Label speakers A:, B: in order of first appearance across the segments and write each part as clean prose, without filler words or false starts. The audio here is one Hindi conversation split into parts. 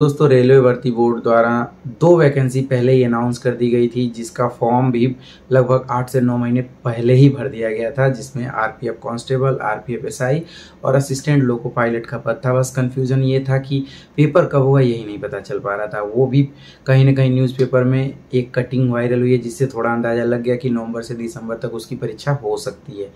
A: दोस्तों, रेलवे भर्ती बोर्ड द्वारा 2 वैकेंसी पहले ही अनाउंस कर दी गई थी, जिसका फॉर्म भी लगभग 8 से 9 महीने पहले ही भर दिया गया था, जिसमें आरपीएफ कांस्टेबल, आरपीएफ एसआई और असिस्टेंट लोको पायलट का पद था। बस कंफ्यूजन ये था कि पेपर कब होगा यही नहीं पता चल पा रहा था। वो भी कहीं ना कहीं न्यूज़पेपर में एक कटिंग वायरल हुई है, जिससे थोड़ा अंदाज़ा लग गया कि नवंबर से दिसंबर तक उसकी परीक्षा हो सकती है।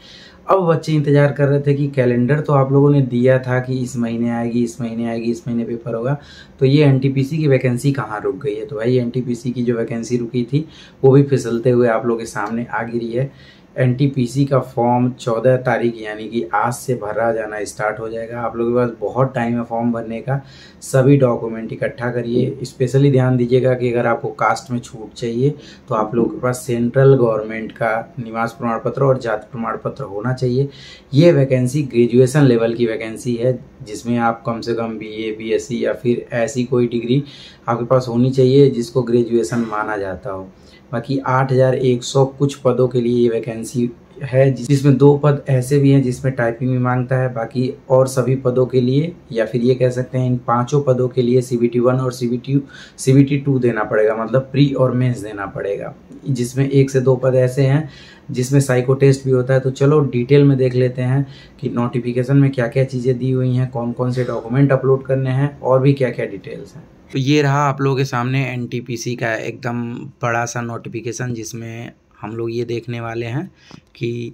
A: अब बच्चे इंतजार कर रहे थे कि कैलेंडर तो आप लोगों ने दिया था कि इस महीने आएगी, इस महीने आएगी, इस महीने पेपर होगा, तो ये एनटीपीसी की वैकेंसी कहाँ रुक गई है। तो भाई एनटीपीसी की जो वैकेंसी रुकी थी वो भी फिसलते हुए आप लोगों के सामने आ गिरी है। एनटीपीसी का फॉर्म 14 तारीख यानी कि आज से भरा जाना स्टार्ट हो जाएगा। आप लोगों के पास बहुत टाइम है फॉर्म भरने का। सभी डॉक्यूमेंट इकट्ठा करिए। स्पेशली ध्यान दीजिएगा कि अगर आपको कास्ट में छूट चाहिए तो आप लोगों के पास सेंट्रल गवर्नमेंट का निवास प्रमाण पत्र और जाति प्रमाण पत्र होना चाहिए। ये वैकेंसी ग्रेजुएशन लेवल की वैकेंसी है, जिसमें आप कम से कम बीए, बीएससी या फिर ऐसी कोई डिग्री आपके पास होनी चाहिए जिसको ग्रेजुएशन माना जाता हो। बाकी 8100 कुछ पदों के लिए ये वैकेंसी है, जिसमें 2 पद ऐसे भी हैं जिसमें टाइपिंग भी मांगता है। बाकी और सभी पदों के लिए, या फिर ये कह सकते हैं इन 5 पदों के लिए CBT 1 और CBT 2 देना पड़ेगा, मतलब प्री और मेंस देना पड़ेगा। जिसमें 1 से 2 पद ऐसे हैं जिसमें साइको टेस्ट भी होता है। तो चलो डिटेल में देख लेते हैं कि नोटिफिकेशन में क्या क्या चीज़ें दी हुई हैं, कौन कौन से डॉक्यूमेंट अपलोड करने हैं और भी क्या क्या डिटेल्स हैं। तो ये रहा आप लोगों के सामने एनटीपीसी का एकदम बड़ा सा नोटिफिकेशन, जिसमें हम लोग ये देखने वाले हैं कि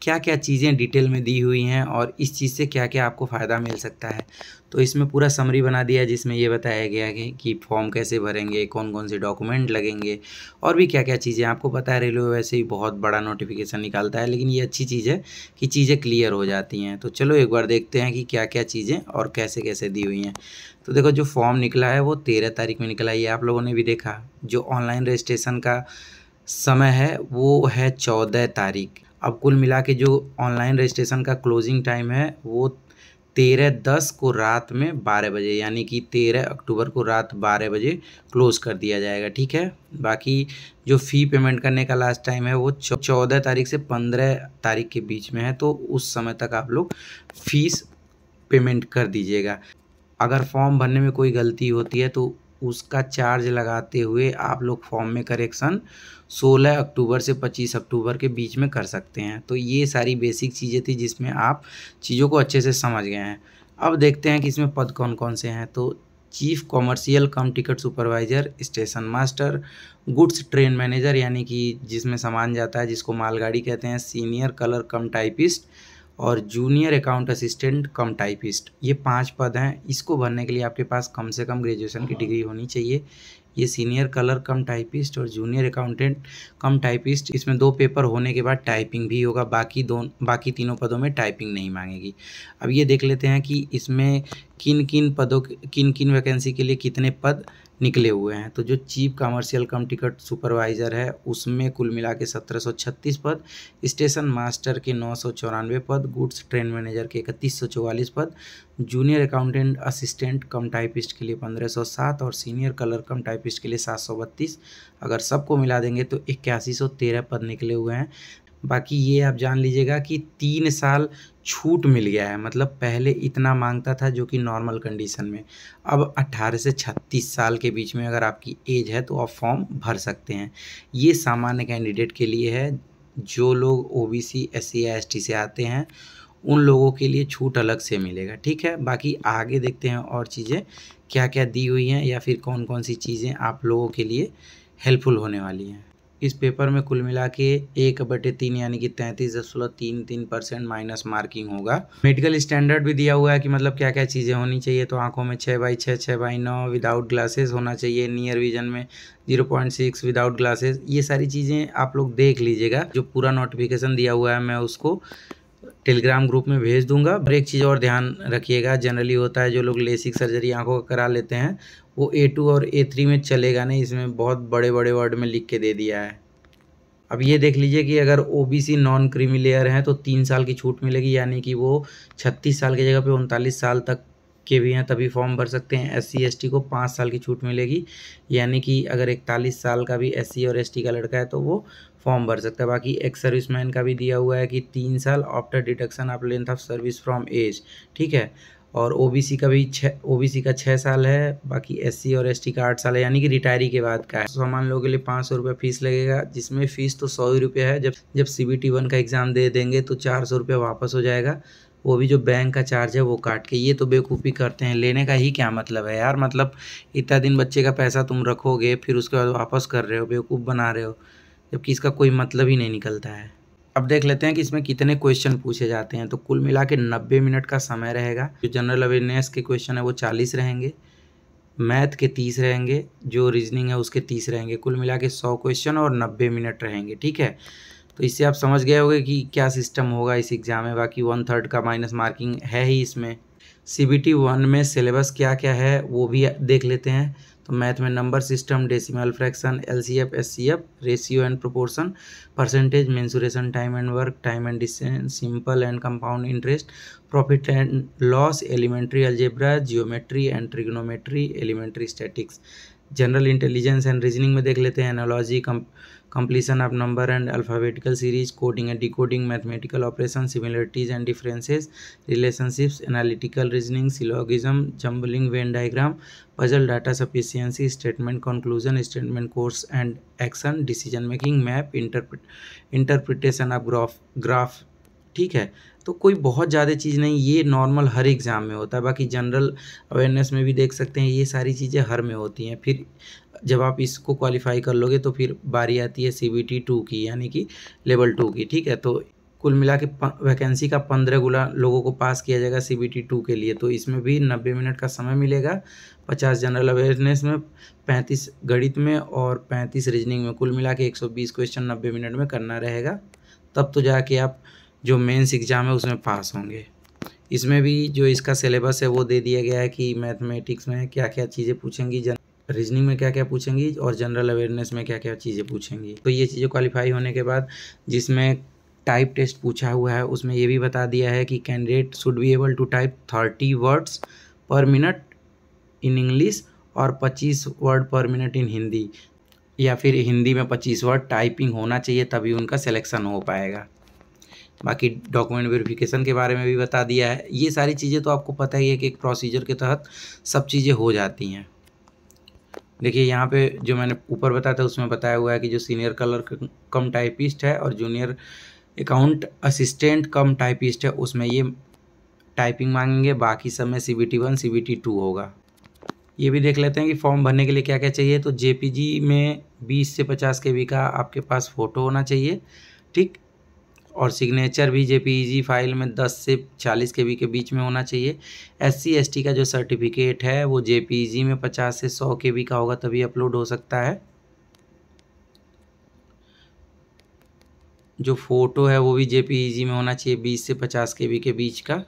A: क्या क्या चीज़ें डिटेल में दी हुई हैं और इस चीज़ से क्या क्या आपको फ़ायदा मिल सकता है। तो इसमें पूरा समरी बना दिया है, जिसमें ये बताया गया है कि फॉर्म कैसे भरेंगे, कौन कौन से डॉक्यूमेंट लगेंगे और भी क्या क्या चीज़ें। आपको पता है रेलवे वैसे ही बहुत बड़ा नोटिफिकेशन निकालता है, लेकिन ये अच्छी चीज़ है कि चीज़ें क्लियर हो जाती हैं। तो चलो एक बार देखते हैं कि क्या क्या चीज़ें और कैसे कैसे दी हुई हैं। तो देखो, जो फॉर्म निकला है वो 13 तारीख में निकला है, ये आप लोगों ने भी देखा। जो ऑनलाइन रजिस्ट्रेशन का समय है वो है 14 तारीख। अब कुल मिला के जो ऑनलाइन रजिस्ट्रेशन का क्लोजिंग टाइम है वो 13/10 को रात में 12 बजे, यानी कि 13 अक्टूबर को रात 12 बजे क्लोज़ कर दिया जाएगा। ठीक है। बाकी जो फ़ी पेमेंट करने का लास्ट टाइम है वो 14 तारीख से 15 तारीख के बीच में है, तो उस समय तक आप लोग फ़ीस पेमेंट कर दीजिएगा। अगर फॉर्म भरने में कोई गलती होती है तो उसका चार्ज लगाते हुए आप लोग फॉर्म में करेक्शन 16 अक्टूबर से 25 अक्टूबर के बीच में कर सकते हैं। तो ये सारी बेसिक चीज़ें थी जिसमें आप चीज़ों को अच्छे से समझ गए हैं। अब देखते हैं कि इसमें पद कौन कौन से हैं। तो चीफ कॉमर्शियल कम ticket supervisor, station master, goods train manager यानी कि जिसमें सामान जाता है, जिसको मालगाड़ी कहते हैं, सीनियर कलर कम टाइपिस्ट और जूनियर अकाउंट असिस्टेंट कम टाइपिस्ट, ये 5 पद हैं। इसको भरने के लिए आपके पास कम से कम ग्रेजुएशन की डिग्री होनी चाहिए। ये सीनियर कलर कम टाइपिस्ट और जूनियर अकाउंटेंट कम टाइपिस्ट, इसमें 2 पेपर होने के बाद टाइपिंग भी होगा। बाकी तीनों पदों में टाइपिंग नहीं मांगेगी। अब ये देख लेते हैं कि इसमें किन किन वैकेंसी के लिए कितने पद निकले हुए हैं। तो जो चीफ कमर्शियल कम टिकट सुपरवाइज़र है उसमें कुल मिला के 1736 पद, स्टेशन मास्टर के 994 पद, गुड्स ट्रेन मैनेजर के 3144 पद, जूनियर अकाउंटेंट असिस्टेंट कम टाइपिस्ट के लिए 1507 और सीनियर कलर कम टाइपिस्ट के लिए 732। अगर सबको मिला देंगे तो 8113 पद निकले हुए हैं। बाकी ये आप जान लीजिएगा कि 3 साल छूट मिल गया है, मतलब पहले इतना मांगता था जो कि नॉर्मल कंडीशन में। अब 18 से 36 साल के बीच में अगर आपकी एज है तो आप फॉर्म भर सकते हैं। ये सामान्य कैंडिडेट के लिए है। जो लोग ओबीसी, एससी या एसटी से आते हैं उन लोगों के लिए छूट अलग से मिलेगा। ठीक है। बाकी आगे देखते हैं और चीज़ें क्या क्या दी हुई हैं या फिर कौन कौन सी चीज़ें आप लोगों के लिए हेल्पफुल होने वाली हैं। इस पेपर में कुल मिला के 1/3 यानी कि 33.33% माइनस मार्किंग होगा। मेडिकल स्टैंडर्ड भी दिया हुआ है कि मतलब क्या क्या चीज़ें होनी चाहिए। तो आंखों में 6/6, 6/9 विदाउट ग्लासेस होना चाहिए। नियर विजन में 0.6 विदाउट ग्लासेस। ये सारी चीज़ें आप लोग देख लीजिएगा। जो पूरा नोटिफिकेशन दिया हुआ है मैं उसको टेलीग्राम ग्रुप में भेज दूंगा। और एक चीज़ और ध्यान रखिएगा, जनरली होता है जो लोग लेसिक सर्जरी आंखों का करा लेते हैं वो A2 और A3 में चलेगा नहीं, इसमें बहुत बड़े बड़े वर्ड में लिख के दे दिया है। अब ये देख लीजिए कि अगर ओबीसी नॉन क्रीमी लेयर हैं तो 3 साल की छूट मिलेगी, यानी कि वो 36 साल की जगह पे 39 साल तक के भी हैं तभी फॉर्म भर सकते हैं। एससी एसटी को 5 साल की छूट मिलेगी, यानी कि अगर 41 साल का भी एससी और एसटी का लड़का है तो वो फॉर्म भर सकता है। बाकी एक्स सर्विसमैन का भी दिया हुआ है कि 3 साल after deduction of length of service from age. ठीक है। और ओबीसी का भी ओबीसी का 6 साल है, बाकी एससी और एसटी का 8 साल है, यानी कि रिटायरी के बाद का है। सामान्य लोगों के लिए 500 रुपये फीस लगेगा, जिसमें फ़ीस तो 100 ही रुपये है। जब CBT 1 का एग्ज़ाम दे देंगे तो 400 रुपये वापस हो जाएगा, वो भी जो बैंक का चार्ज है वो काट के। ये तो बेवकूफ़ी करते हैं, लेने का ही क्या मतलब है यार। मतलब इतना दिन बच्चे का पैसा तुम रखोगे, फिर उसके बाद वापस कर रहे हो, बेवकूफ़ बना रहे हो, जबकि इसका कोई मतलब ही नहीं निकलता है। अब देख लेते हैं कि इसमें कितने क्वेश्चन पूछे जाते हैं। तो कुल मिला के 90 मिनट का समय रहेगा। जो जनरल अवेयरनेस के क्वेश्चन है वो 40 रहेंगे, मैथ के 30 रहेंगे, जो रीजनिंग है उसके 30 रहेंगे। कुल मिला के 100 क्वेश्चन और 90 मिनट रहेंगे, ठीक है। तो इससे आप समझ गए होंगे कि क्या सिस्टम होगा इस एग्ज़ाम में। बाकी 1/3 का माइनस मार्किंग है ही इसमें। CBT 1 में सिलेबस क्या क्या है वो भी देख लेते हैं। तो मैथ में number system, decimal fraction, LCF, SCF, ratio and proportion, percentage, mensuration, time and work, time and distance, simple and compound interest, profit and loss, elementary algebra, geometry and trigonometry, elementary statics. General intelligence and reasoning में देख लेते हैं analogy, completion of number and alphabetical series, coding and decoding, mathematical operations, similarities and differences, relationships, analytical reasoning, syllogism, jumbling Venn diagram, puzzle, data sufficiency, statement conclusion, statement course and action, decision making, map, interpretation of graph, ठीक है। तो कोई बहुत ज़्यादा चीज़ नहीं, ये नॉर्मल हर एग्ज़ाम में होता है। बाकी जनरल अवेयरनेस में भी देख सकते हैं, ये सारी चीज़ें हर में होती हैं। फिर जब आप इसको क्वालिफाई कर लोगे तो फिर बारी आती है CBT 2 की, यानी कि लेवल 2 की, ठीक है। तो कुल मिला के वैकेंसी का 15 गुना लोगों को पास किया जाएगा CBT 2 के लिए। तो इसमें भी 90 मिनट का समय मिलेगा, 50 जनरल अवेयरनेस में, 35 गणित में और 35 रीजनिंग में। कुल मिला के 120 क्वेश्चन 90 मिनट में करना रहेगा, तब तो जाके आप जो मेंस एग्ज़ाम है उसमें पास होंगे। इसमें भी जो इसका सिलेबस है वो दे दिया गया है कि मैथमेटिक्स में क्या क्या चीज़ें पूछेंगी, रीजनिंग में क्या क्या पूछेंगी और जनरल अवेयरनेस में क्या क्या चीज़ें पूछेंगी। तो ये चीज़ें क्वालिफाई होने के बाद जिसमें टाइप टेस्ट पूछा हुआ है उसमें ये भी बता दिया है कि candidate should be able to type 30 words per minute in English और 25 वर्ड पर मिनट इन हिंदी, या फिर हिंदी में 25 वर्ड टाइपिंग होना चाहिए, तभी उनका सिलेक्शन हो पाएगा। बाकी डॉक्यूमेंट वेरिफिकेशन के बारे में भी बता दिया है। ये सारी चीज़ें तो आपको पता ही है कि एक प्रोसीजर के तहत सब चीज़ें हो जाती हैं। देखिए यहाँ पे जो मैंने ऊपर बताया था उसमें बताया हुआ है कि जो सीनियर क्लर्क कम टाइपिस्ट है और जूनियर अकाउंट असिस्टेंट कम टाइपिस्ट है उसमें ये टाइपिंग मांगेंगे, बाकी सब में CBT 1 CBT 2 होगा। ये भी देख लेते हैं कि फॉर्म भरने के लिए क्या क्या चाहिए। तो JPG में 20 से 50 KB का आपके पास फ़ोटो होना चाहिए, ठीक, और सिग्नेचर भी JPG फाइल में 10 से 40 KB के बीच में होना चाहिए। SC ST का जो सर्टिफिकेट है वो JPG में 50 से 100 KB का होगा, तभी अपलोड हो सकता है। जो फ़ोटो है वो भी JPG में होना चाहिए 20 से 50 KB के बीच का।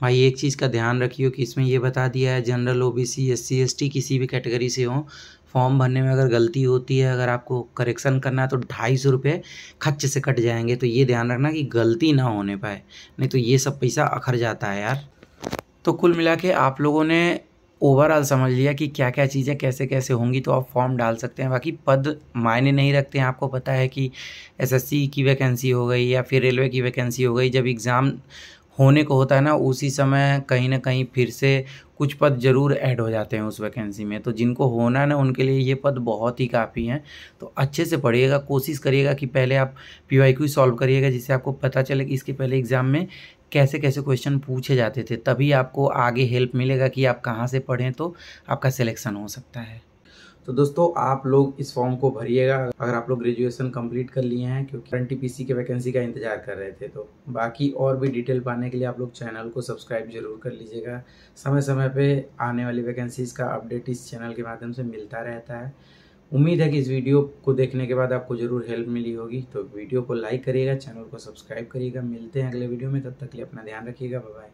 A: भाई एक चीज़ का ध्यान रखिए कि इसमें ये बता दिया है जनरल OBC SC ST किसी भी कैटेगरी से हो, फॉर्म भरने में अगर गलती होती है, अगर आपको करेक्शन करना है तो 250 रुपये खच्च से कट जाएंगे। तो ये ध्यान रखना कि गलती ना होने पाए, नहीं तो ये सब पैसा अखर जाता है यार। तो कुल मिला के आप लोगों ने ओवरऑल समझ लिया कि क्या क्या चीज़ें कैसे कैसे होंगी, तो आप फॉर्म डाल सकते हैं। बाकी पद मायने नहीं रखते हैं। आपको पता है कि SSC की वैकेंसी हो गई या फिर रेलवे की वैकेंसी हो गई, जब एग्ज़ाम होने को होता है ना उसी समय कहीं ना कहीं फिर से कुछ पद ज़रूर ऐड हो जाते हैं उस वैकेंसी में। तो जिनको होना है ना उनके लिए ये पद बहुत ही काफ़ी हैं। तो अच्छे से पढ़िएगा, कोशिश करिएगा कि पहले आप PYQ सॉल्व करिएगा, जिससे आपको पता चले कि इसके पहले एग्ज़ाम में कैसे कैसे क्वेश्चन पूछे जाते थे, तभी आपको आगे हेल्प मिलेगा कि आप कहाँ से पढ़ें तो आपका सिलेक्शन हो सकता है। तो दोस्तों आप लोग इस फॉर्म को भरिएगा अगर आप लोग ग्रेजुएशन कंप्लीट कर लिए हैं, क्योंकि NTPC के वैकेंसी का इंतजार कर रहे थे। तो बाकी और भी डिटेल पाने के लिए आप लोग चैनल को सब्सक्राइब जरूर कर लीजिएगा। समय समय पे आने वाली वैकेंसीज़ का अपडेट इस चैनल के माध्यम से मिलता रहता है। उम्मीद है कि इस वीडियो को देखने के बाद आपको ज़रूर हेल्प मिली होगी। तो वीडियो को लाइक करिएगा, चैनल को सब्सक्राइब करिएगा। मिलते हैं अगले वीडियो में, तब तक के लिए अपना ध्यान रखिएगा। Bye bye.